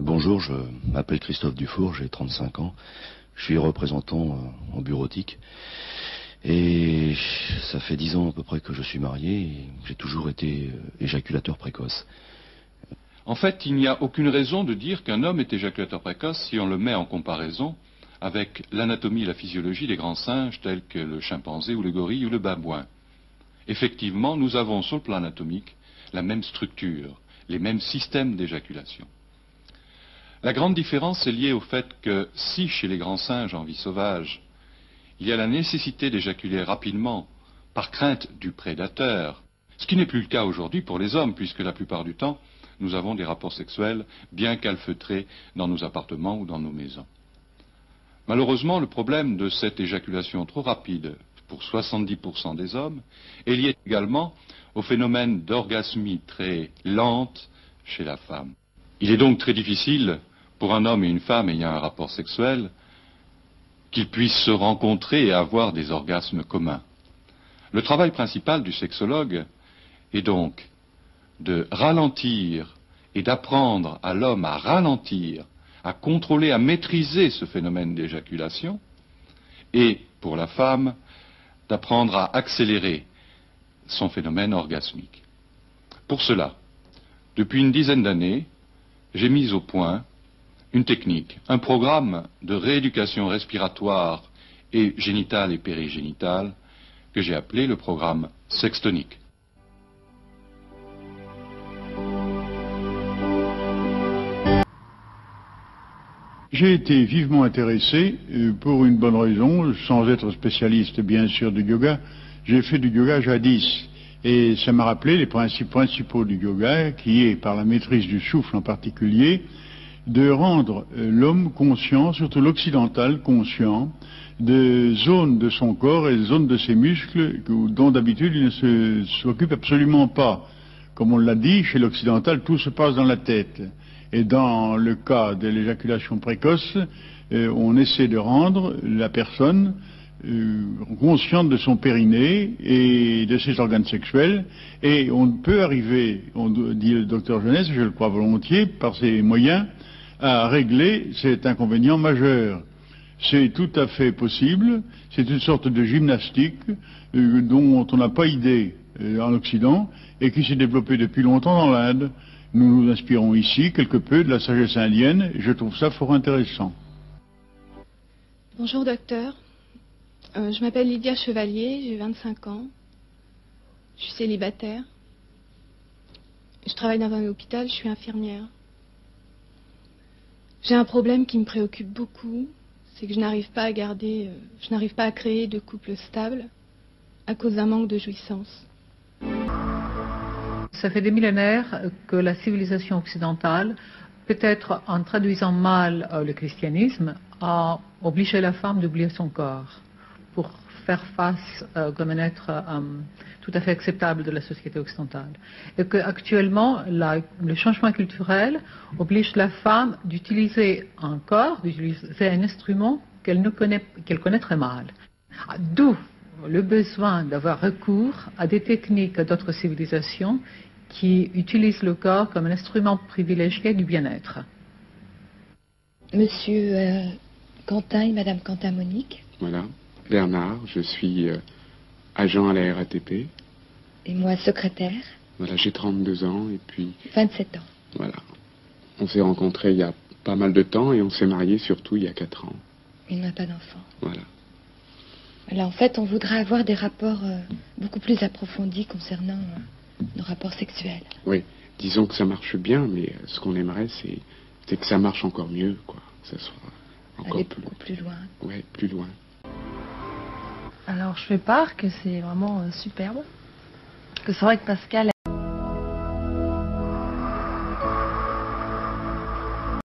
Bonjour, je m'appelle Christophe Dufour, j'ai 35 ans. Je suis représentant en bureautique. Et ça fait 10 ans à peu près que je suis marié et j'ai toujours été éjaculateur précoce. En fait, il n'y a aucune raison de dire qu'un homme est éjaculateur précoce si on le met en comparaison avec l'anatomie et la physiologie des grands singes tels que le chimpanzé ou le gorille ou le babouin. Effectivement, nous avons sur le plan anatomique la même structure, les mêmes systèmes d'éjaculation. La grande différence est liée au fait que si chez les grands singes en vie sauvage, il y a la nécessité d'éjaculer rapidement par crainte du prédateur, ce qui n'est plus le cas aujourd'hui pour les hommes, puisque la plupart du temps, nous avons des rapports sexuels bien calfeutrés dans nos appartements ou dans nos maisons. Malheureusement, le problème de cette éjaculation trop rapide pour 70% des hommes est lié également au phénomène d'orgasmie très lente chez la femme. Il est donc très difficile pour un homme et une femme ayant un rapport sexuel qu'ils puissent se rencontrer et avoir des orgasmes communs. Le travail principal du sexologue est donc de ralentir et d'apprendre à l'homme à ralentir, à contrôler, à maîtriser ce phénomène d'éjaculation, et pour la femme, d'apprendre à accélérer son phénomène orgasmique. Pour cela, depuis une dizaine d'années, j'ai mis au point une technique, un programme de rééducation respiratoire et génitale et périgénitale que j'ai appelé le programme sextonique. J'ai été vivement intéressé pour une bonne raison, sans être spécialiste bien sûr du yoga. J'ai fait du yoga jadis et ça m'a rappelé les principes principaux du yoga qui est, par la maîtrise du souffle en particulier, de rendre l'homme conscient, surtout l'occidental conscient, de zones de son corps et de zones de ses muscles dont d'habitude il ne s'occupe absolument pas. Comme on l'a dit, chez l'occidental, tout se passe dans la tête. Et dans le cas de l'éjaculation précoce, on essaie de rendre la personne consciente de son périnée et de ses organes sexuels. Et on peut arriver, dit le docteur Jeunesse, je le crois volontiers, par ces moyens, à régler cet inconvénient majeur. C'est tout à fait possible, c'est une sorte de gymnastique dont on n'a pas idée en Occident et qui s'est développée depuis longtemps dans l'Inde. Nous nous inspirons ici quelque peu de la sagesse indienne et je trouve ça fort intéressant. Bonjour docteur, je m'appelle Lydia Chevalier, j'ai 25 ans, je suis célibataire, je travaille dans un hôpital, je suis infirmière. J'ai un problème qui me préoccupe beaucoup, c'est que je n'arrive pas à créer de couple stable à cause d'un manque de jouissance. Ça fait des millénaires que la civilisation occidentale, peut-être en traduisant mal le christianisme, a obligé la femme d'oublier son corps pour faire face comme un être tout à fait acceptable de la société occidentale. Et qu'actuellement, le changement culturel oblige la femme d'utiliser un corps, d'utiliser un instrument qu'elle connaît très mal. D'où le besoin d'avoir recours à des techniques d'autres civilisations qui utilisent le corps comme un instrument privilégié du bien-être. Monsieur Quentin et Madame Quentin Monique. Voilà, Bernard, je suis agent à la RATP. Et moi, secrétaire. Voilà, j'ai 32 ans et puis... 27 ans. Voilà. On s'est rencontrés il y a pas mal de temps et on s'est mariés surtout il y a 4 ans. Il n'a pas d'enfant. Voilà. Alors en fait, on voudrait avoir des rapports beaucoup plus approfondis concernant nos rapports sexuels. Oui, disons que ça marche bien, mais ce qu'on aimerait, c'est que ça marche encore mieux, quoi. Que ça soit encore aller beaucoup plus loin. Oui, plus loin. Alors je fais part que c'est vraiment superbe. Que c'est vrai que Pascal